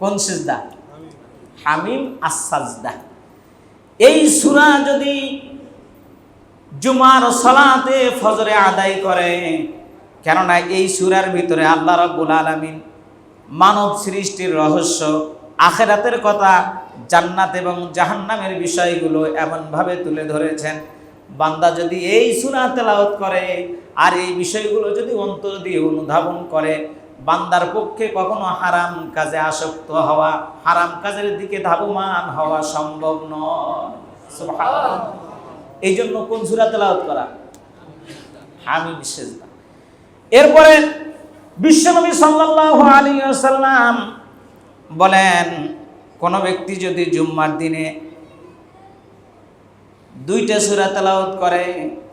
কোন সিজদা? হামিম আস-সাজদা। এই সূরা যদি জুমার সালাতে ফজরে আদায় করে, কেননা এই সূরার ভিতরে আল্লাহ রাব্বুল আলামিন মানব সৃষ্টির রহস্য, আখিরাতের কথা, জান্নাত এবং জাহান্নামের বিষয়গুলো এমনভাবে তুলে ধরেছেন, বান্দা যদি এই সূরা তেলাওয়াত করে আর এই বিষয়গুলো যদি অন্তর দিয়ে অনুধাবন করে, বান্দার পক্ষে কখনো হারাম কাজে আসক্ত হওয়া, হারাম কাজের দিকে ধাবমান হওয়া সম্ভব নয়। সুবহানাল্লাহ। এই জন্য কোন সূরা তেলাওয়াত করা? হামিম সিজদা। এরপরে বিশ্বনবী সাল্লাল্লাহু আলাইহি ওয়াসাল্লাম বলেন, কোন ব্যক্তি যদি জুম্মার দিনে 2টা সূরা তেলাওয়াত করে,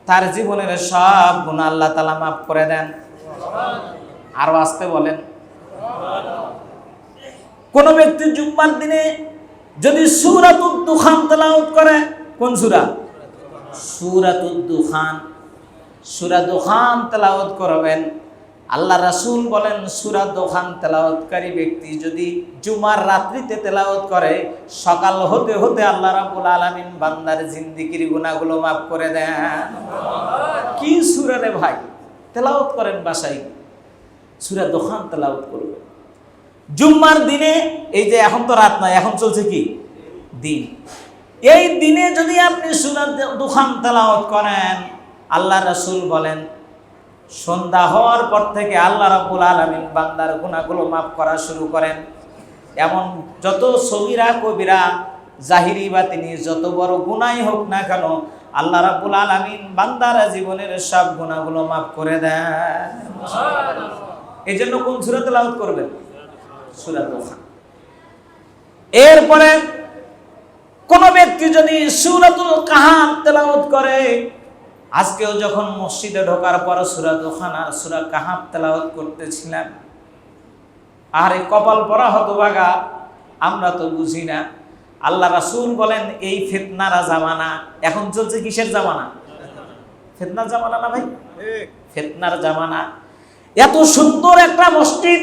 তার জীবনের সব গুনাহ আল্লাহ তাআলা মাফ করে দেন। আরো আসতে বলেন। কোন ব্যক্তি জুম্মার দিনে যদি সূরাতুদ দুখান তেলাওয়াত করে, কোন সূরা? সূরাতুদ দুখান। সূরা দুখান তেলাওয়াত করবেন। আল্লাহ রাসূল বলেন, সূরা দুখান তেলাওয়াতকারী ব্যক্তি যদি জুমার রাত্রিতে তেলাওয়াত করে, সকাল হতে হতে আল্লাহ রাব্বুল আলামিন বান্দার জিন্দেগির গুনাহগুলো মাফ করে দেন। কি সূরা রে ভাই! তেলাওয়াত করেন বাসায়, সূরা দুখান তেলাওয়াত করবেন জুম্মার দিনে। এই যে এখন তো রাত নয়, এখন চলছে কি? দিন। এই দিনে যদি আপনি সূরা দুখান তেলাওয়াত করেন, আল্লাহ রাসূল বলেন, সন্ধ্যা হওয়ার পর থেকে আল্লাহ রাব্বুল আলামিন বান্দার গুনাহগুলো মাফ করা শুরু করেন। এমন যত সগীরা কবিরা, জাহিরি বাতিনি, যত বড় গুনাহই হোক না কেন, আল্লাহ রাব্বুল আলামিন বান্দার জীবনের সব গুনাহগুলো মাফ করে দেন। এই জন্য কোন সূরা তেলাওয়াত করবেন? সূরা দুখান। এরপরে কোন ব্যক্তি যদি সূরাতুল কাহাফ তেলাওয়াত করে, আজকেও যখন মসজিদে ঢোকার পর সূরা দুখান আর সূরা কাহাফ তেলাওয়াত করতেছিলাম, আরে কপাল পরা হতভাগা, আমরা তো বুঝি না। আল্লাহ রাসূল বলেন, এই ফিতনার জামানা। এখন চলছে কিসের জামানা? ফিতনার জামানা না ভাই? ফিতনার জামানা। এত সুন্দর একটা মসজিদ,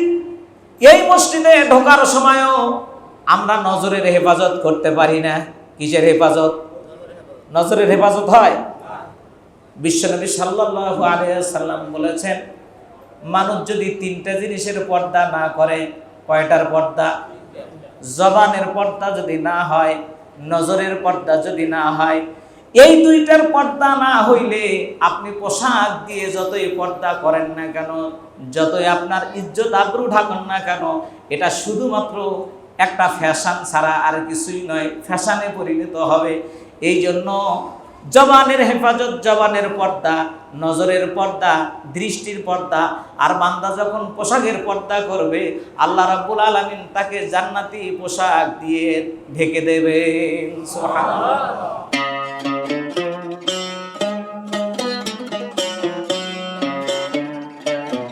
এই মসজিদে ঢোকার সময়ও আমরা নজরের হেফাজত করতে পারি না। কিসের হেফাজত? নজরের হেফাজত হয়। বিশ্বনবী সাল্লাল্লাহু আলাইহি ওয়াসাল্লাম বলেছেন, মানুষ যদি 3টা জিনিসের পর্দা না করে, কয়টার পর্দা? জবানের পর্দা যদি না হয়, নজরের পর্দা যদি না হয়, এই 2টার পর্দা না হইলে আপনি পোশাক দিয়ে যতই পর্দা করেন না কেন, যতই আপনার ইজ্জত আবরু ঢাকুন না কেন, এটা শুধুমাত্র একটা ফ্যাশন ছাড়া আর কিছুই নয়, ফ্যাশনে পরিণত হবে। এই জন্য জবানের হেফাজত, জবানের পর্দা, নজরের পর্দা, দৃষ্টির পর্দা। আর বান্দা যখন পোশাকের পর্দা করবে, আল্লাহ রাব্বুল আলামিন তাকে জান্নাতি পোশাক দিয়ে ঢেকে দেবেন। সুবহানাল্লাহ।